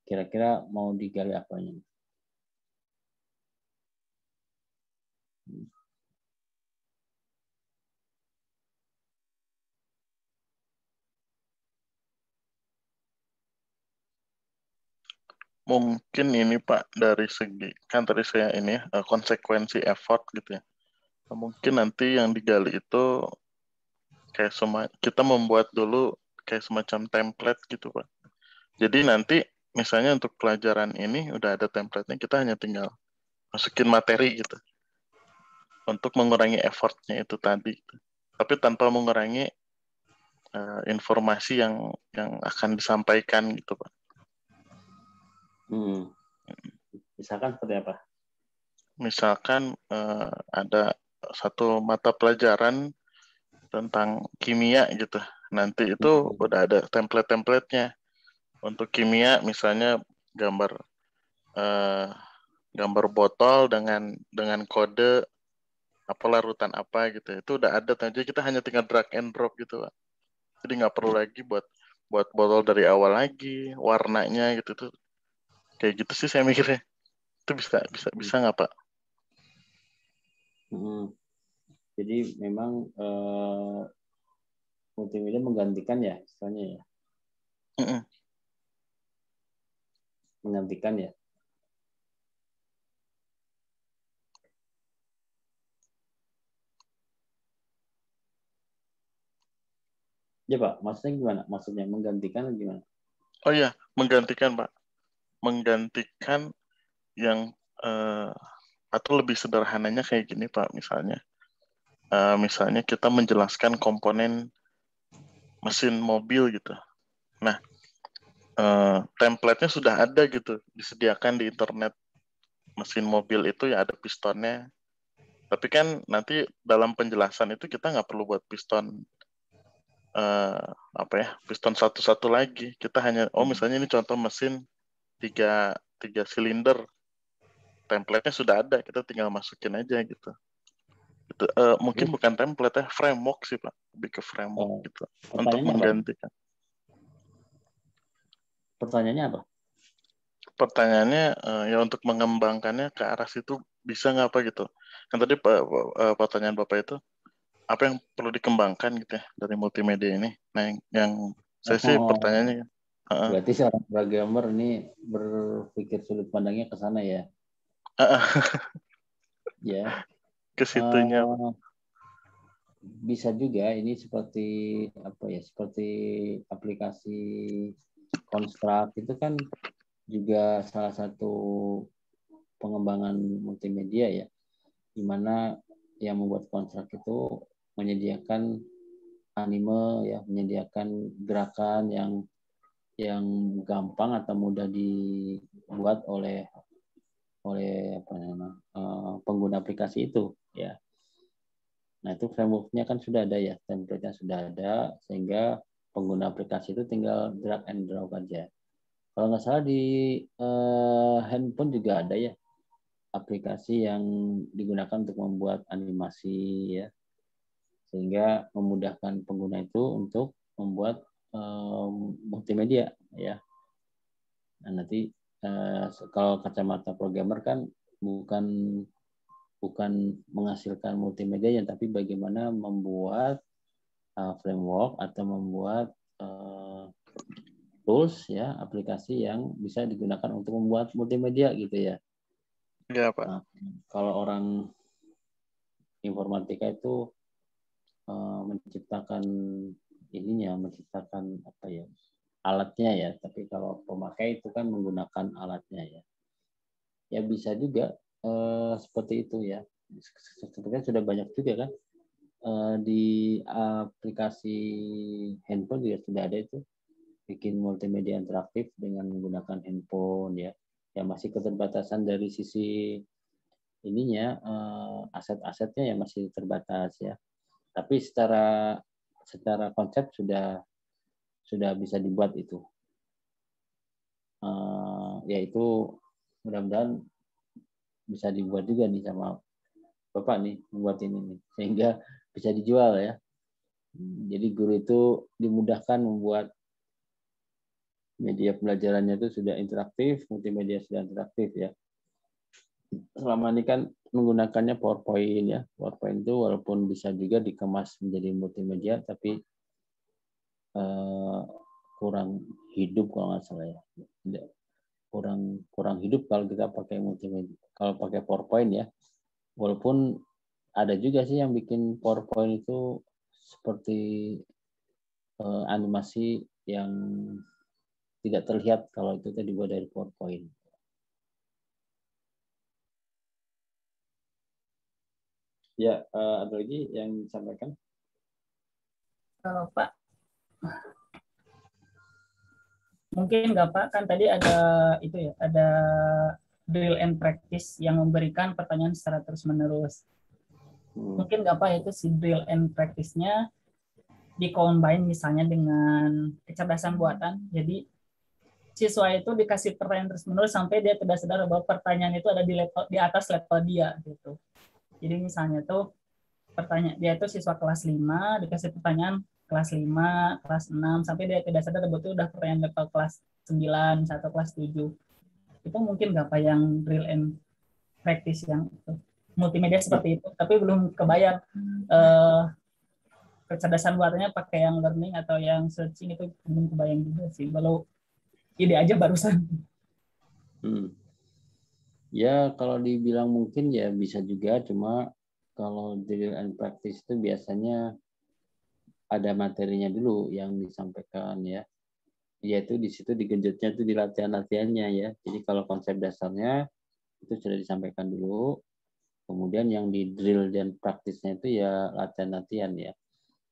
Kira-kira mau digali apanya? Mungkin ini Pak dari segi kan tadi saya ini konsekuensi effort gitu ya. Mungkin nanti yang digali itu kayak kita membuat dulu kayak semacam template gitu Pak. Jadi nanti misalnya untuk pelajaran ini udah ada template-nya, kita hanya tinggal masukin materi gitu untuk mengurangi effortnya itu tadi. Tapi tanpa mengurangi informasi yang akan disampaikan gitu Pak. Misalkan seperti apa? Misalkan ada satu mata pelajaran tentang kimia gitu. Nanti itu udah ada template-templatenya. Untuk kimia misalnya gambar botol dengan kode apa larutan apa gitu. Itu udah ada. Jadi kita hanya tinggal drag and drop gitu Pak. Jadi nggak perlu lagi buat botol dari awal lagi, warnanya gitu tuh. Kayak gitu sih saya mikirnya. Itu bisa nggak Pak? Jadi memang multimedia menggantikan ya istilahnya ya. Menggantikan ya. Ya Pak, maksudnya gimana? Maksudnya menggantikan atau gimana? Oh iya, menggantikan Pak. Menggantikan yang atau lebih sederhananya kayak gini Pak, misalnya kita menjelaskan komponen mesin mobil gitu. Nah, template-nya sudah ada gitu, disediakan di internet. Mesin mobil itu ya ada pistonnya. Tapi kan nanti dalam penjelasan itu kita nggak perlu buat piston piston satu-satu lagi. Kita hanya misalnya ini contoh mesin tiga silinder. Template-nya sudah ada, kita tinggal masukin aja gitu. Itu, mungkin bukan template ya, framework sih Pak, lebih ke framework gitu untuk menggantikan. Pertanyaannya apa? Pertanyaannya ya untuk mengembangkannya ke arah situ bisa nggak apa gitu? Kan tadi pertanyaan Bapak itu apa yang perlu dikembangkan gitu ya dari multimedia ini? Nah yang saya sih pertanyaannya. Berarti seorang programmer ini berpikir sudut pandangnya ke sana ya? Ya. Ke situnya. Bisa juga ini seperti apa ya? Seperti aplikasi Construct itu kan juga salah satu pengembangan multimedia ya, di mana yang membuat Construct itu menyediakan anime ya, menyediakan gerakan yang gampang atau mudah dibuat oleh pengguna aplikasi itu ya. Nah itu frameworknya kan sudah ada ya, template-nya sudah ada, sehingga pengguna aplikasi itu tinggal drag and drop aja. Kalau nggak salah di handphone juga ada ya aplikasi yang digunakan untuk membuat animasi ya, sehingga memudahkan pengguna itu untuk membuat multimedia ya. Nah, nanti kalau kacamata programmer kan bukan menghasilkan multimedia, tapi bagaimana membuat framework atau membuat tools ya, aplikasi yang bisa digunakan untuk membuat multimedia gitu ya. Iya, Pak. Nah, kalau orang informatika itu menciptakan apa ya, alatnya ya, tapi kalau pemakai itu kan menggunakan alatnya ya. Ya bisa juga seperti itu ya. Sebenarnya sudah banyak juga kan di aplikasi handphone juga sudah ada itu, bikin multimedia interaktif dengan menggunakan handphone ya. Ya masih keterbatasan dari sisi ininya, aset-asetnya ya masih terbatas ya. Tapi secara konsep sudah bisa dibuat itu. Yaitu mudah-mudahan bisa dibuat juga nih sama Bapak nih, membuat ini nih, sehingga bisa dijual ya. Jadi guru itu dimudahkan membuat media pembelajarannya itu sudah interaktif, multimedia sudah interaktif ya. Selama ini kan menggunakannya PowerPoint ya. PowerPoint itu walaupun bisa juga dikemas menjadi multimedia, tapi kurang hidup kalau nggak salah ya. Kurang hidup kalau kita pakai multimedia. Kalau pakai PowerPoint ya, walaupun ada juga sih yang bikin PowerPoint itu seperti animasi yang tidak terlihat kalau itu dibuat dari PowerPoint. Ya, ada lagi yang disampaikan? Pak, mungkin nggak Pak, kan tadi ada itu ya, ada drill and practice yang memberikan pertanyaan secara terus-menerus. Mungkin nggak Pak itu si drill and practice-nya di-combine misalnya dengan kecerdasan buatan. Jadi siswa itu dikasih pertanyaan terus-menerus sampai dia tidak sadar bahwa pertanyaan itu ada di atas level dia gitu. Jadi misalnya tuh pertanyaan dia itu siswa kelas 5 dikasih pertanyaan kelas 5, kelas 6 sampai dia tidak sadar bahwa itu udah pertanyaan level kelas 9 atau kelas 7. Itu mungkin nggak Pak yang drill and practice yang itu. Multimedia seperti itu, tapi belum kebayang kecerdasan buatannya pakai yang learning atau yang searching, itu belum kebayang juga sih. Kalau ide aja barusan. Ya kalau dibilang mungkin ya bisa juga, cuma kalau drill and practice itu biasanya ada materinya dulu yang disampaikan ya. Yaitu di situ digenjotnya itu di latihan-latihannya ya. Jadi kalau konsep dasarnya itu sudah disampaikan dulu. Kemudian yang di drill dan praktisnya itu ya latihan-latihan ya.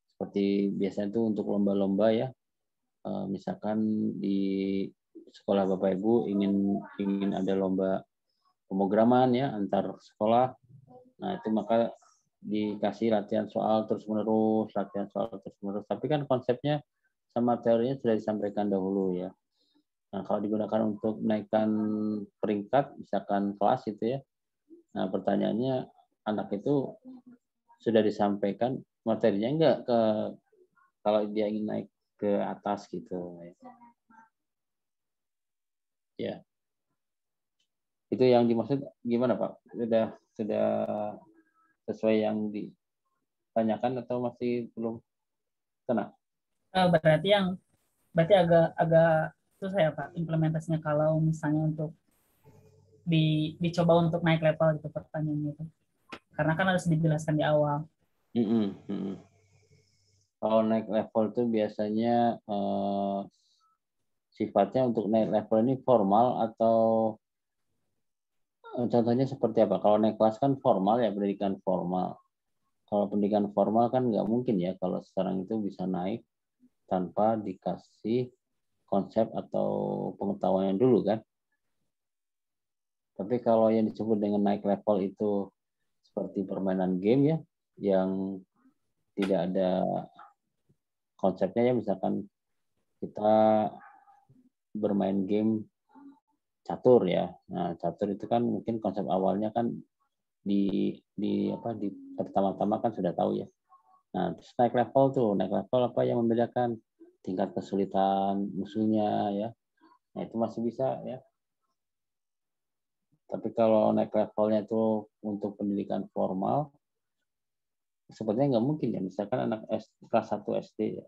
Seperti biasanya itu untuk lomba-lomba ya. Misalkan di sekolah Bapak Ibu ingin ada lomba pemrograman ya antar sekolah. Nah, itu maka dikasih latihan soal terus-menerus, Tapi kan konsepnya sama teorinya sudah disampaikan dahulu ya. Nah, kalau digunakan untuk menaikkan peringkat, misalkan kelas itu ya. Nah, pertanyaannya anak itu sudah disampaikan materinya enggak kalau dia ingin naik ke atas gitu. Ya. Itu yang dimaksud gimana Pak? Sudah sesuai yang ditanyakan atau masih belum kena? Berarti agak susah ya Pak implementasinya kalau misalnya untuk dicoba untuk naik level gitu pertanyaannya itu. Karena kan harus dijelaskan di awal. Kalau naik level itu biasanya sifatnya untuk naik level ini formal atau contohnya seperti apa? Kalau naik kelas kan formal ya, pendidikan formal. Kalau pendidikan formal kan nggak mungkin ya kalau sekarang itu bisa naik tanpa dikasih konsep atau pengetahuan dulu kan. Tapi kalau yang disebut dengan naik level itu seperti permainan game ya, yang tidak ada konsepnya ya, misalkan kita bermain game catur ya. Nah, catur itu kan mungkin konsep awalnya kan di pertama-tama kan sudah tahu ya. Nah, terus naik level apa yang membedakan tingkat kesulitan musuhnya ya. Nah, itu masih bisa ya. Tapi kalau naik levelnya itu untuk pendidikan formal, sepertinya nggak mungkin ya. Misalkan anak kelas 1 SD ya,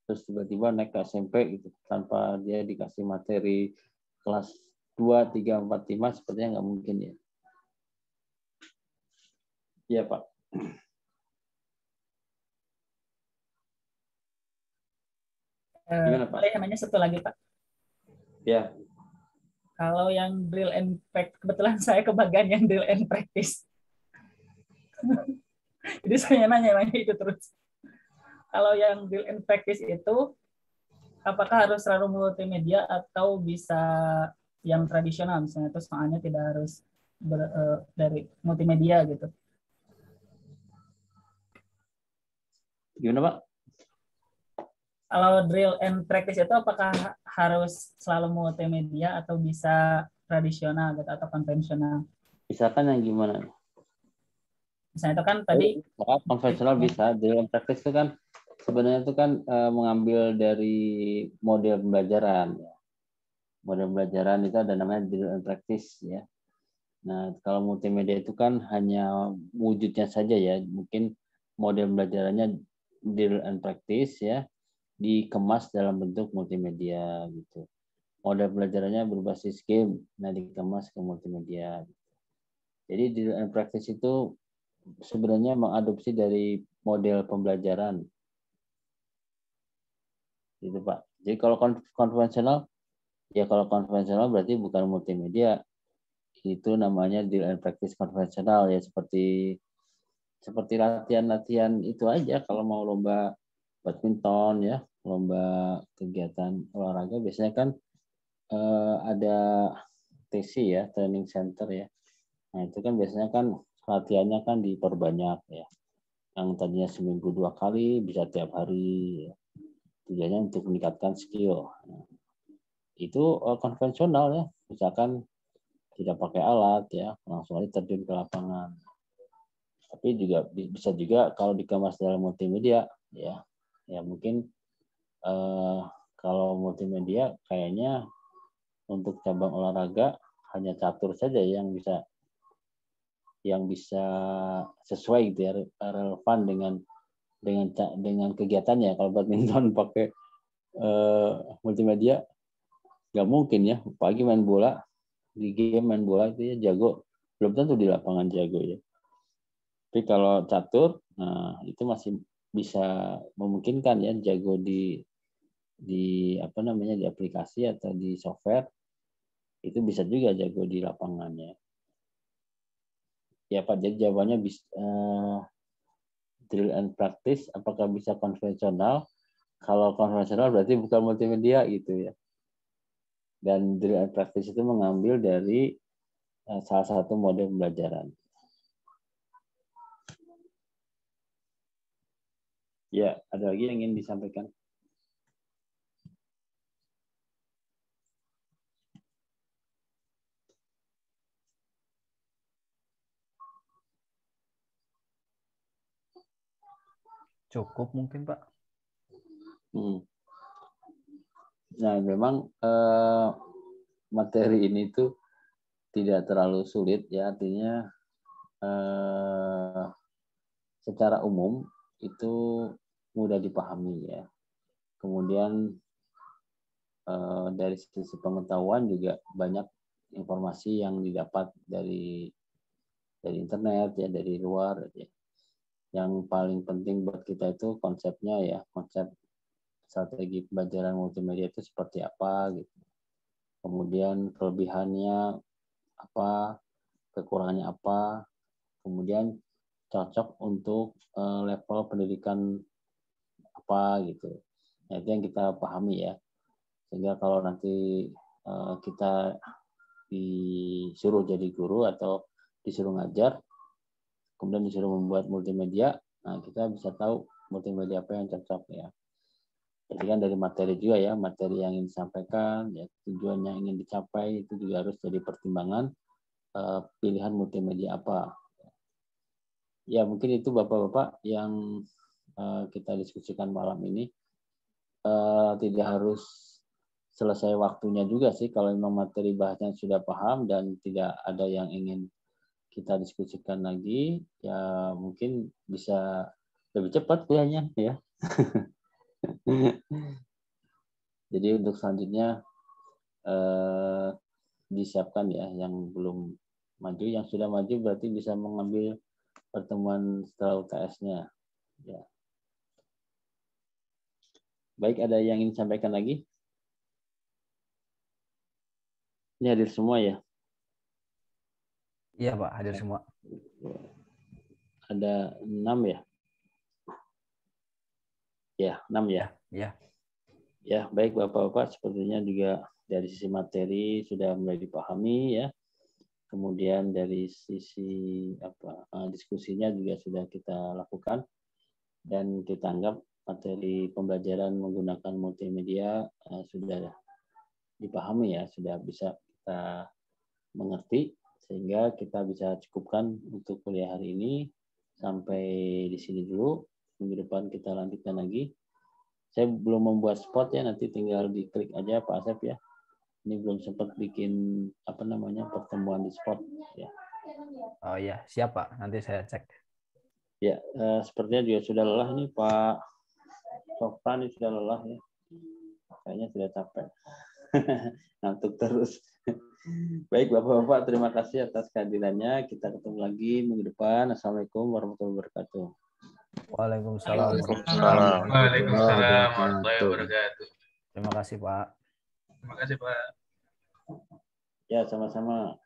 terus tiba-tiba naik ke SMP gitu tanpa dia dikasih materi kelas 2, 3, 4, 5, sepertinya nggak mungkin ya. Iya Pak. Gimana Pak? Boleh nanya satu lagi Pak. Ya. Kalau yang drill and practice, kebetulan saya kebagian yang drill and practice. Jadi saya nanya itu terus. Kalau yang drill and practice itu, apakah harus selalu multimedia atau bisa yang tradisional misalnya, itu soalnya tidak harus dari multimedia gitu. Gimana Pak? Kalau drill and practice itu apakah harus selalu multimedia atau bisa tradisional gitu atau konvensional? Misalkan yang gimana? Misalnya itu kan tadi konvensional bisa, drill and practice itu kan sebenarnya itu kan mengambil dari model pembelajaran. Model pembelajaran itu ada namanya drill and practice ya. Nah, kalau multimedia itu kan hanya wujudnya saja ya. Mungkin model pembelajarannya drill and practice ya, dikemas dalam bentuk multimedia gitu. Model pembelajarannya berbasis game, nah dikemas ke multimedia. Jadi drill and practice itu sebenarnya mengadopsi dari model pembelajaran. Gitu Pak. Jadi kalau konvensional, ya kalau konvensional berarti bukan multimedia. Itu namanya drill and practice konvensional ya, seperti latihan-latihan itu aja. Kalau mau lomba badminton ya, lomba kegiatan olahraga biasanya kan ada TC ya, training center ya. Nah itu kan biasanya kan latihannya kan diperbanyak ya. Yang tadinya seminggu 2 kali bisa tiap hari. Ya. Tujuannya untuk meningkatkan skill. Nah, itu konvensional ya. Misalkan tidak pakai alat ya, langsung aja terjun ke lapangan. Tapi juga bisa juga kalau dikemas dalam multimedia ya mungkin kalau multimedia kayaknya untuk cabang olahraga hanya catur saja yang bisa sesuai gitu ya, relevan dengan kegiatannya. Kalau badminton pakai multimedia nggak mungkin ya, pagi main bola di game main bola itu ya jago, belum tentu di lapangan jago ya. Tapi kalau catur, nah itu masih bisa memungkinkan ya, jago di apa namanya, di aplikasi atau di software, itu bisa juga jago di lapangannya. Ya Pak, jadi jawabannya bisa drill and practice, apakah bisa konvensional? Kalau konvensional berarti bukan multimedia gitu ya. Dan drill and practice itu mengambil dari salah satu model pembelajaran. Ya, ada lagi yang ingin disampaikan? Cukup mungkin Pak. Nah, memang materi ini tuh tidak terlalu sulit ya, artinya secara umum itu mudah dipahami ya. Kemudian dari sisi pengetahuan juga banyak informasi yang didapat dari internet ya, dari luar ya. Yang paling penting buat kita itu konsepnya ya, konsep strategi pembelajaran multimedia itu seperti apa gitu. Kemudian kelebihannya apa, kekurangannya apa, kemudian cocok untuk level pendidikan apa gitu. Nah, itu yang kita pahami ya. Sehingga kalau nanti kita disuruh jadi guru atau disuruh ngajar, kemudian disuruh membuat multimedia, nah kita bisa tahu multimedia apa yang cocok ya. Jadi kan dari materi juga ya, materi yang ingin disampaikan, ya tujuan yang ingin dicapai itu juga harus jadi pertimbangan pilihan multimedia apa. Ya mungkin itu Bapak-Bapak yang kita diskusikan malam ini. Tidak harus selesai waktunya juga sih kalau memang materi bahasnya sudah paham dan tidak ada yang ingin kita diskusikan lagi, ya mungkin bisa lebih cepat kuliahnya ya. Jadi untuk selanjutnya disiapkan ya, yang belum maju, yang sudah maju berarti bisa mengambil pertemuan setelah UTS-nya. Ya. Baik, ada yang ingin disampaikan lagi? Ini hadir semua ya? Iya Pak, hadir semua. Ada 6 ya? Ya, 6 ya? Ya. Ya, baik Bapak-Bapak, sepertinya juga dari sisi materi sudah mulai dipahami ya. Kemudian dari sisi diskusinya juga sudah kita lakukan, dan kita anggap materi pembelajaran menggunakan multimedia sudah dipahami ya, sudah bisa kita mengerti, sehingga kita bisa cukupkan untuk kuliah hari ini. Sampai di sini dulu, minggu depan kita lanjutkan lagi. Saya belum membuat spot ya, nanti tinggal diklik aja Pak Asep ya. Ini belum sempat bikin pertemuan di spot ya. Oh iya, siap Pak, nanti saya cek. Ya, sepertinya juga sudah lelah nih Pak Softan, ini sudah lelah ya. Kayaknya sudah capek. Ngantuk terus. Baik Bapak-Bapak, terima kasih atas kehadirannya. Kita ketemu lagi minggu depan. Assalamualaikum warahmatullahi wabarakatuh. Waalaikumsalam. Waalaikumsalam warahmatullahi wabarakatuh. Terima kasih Pak. Terima kasih Pak. Ya, sama-sama.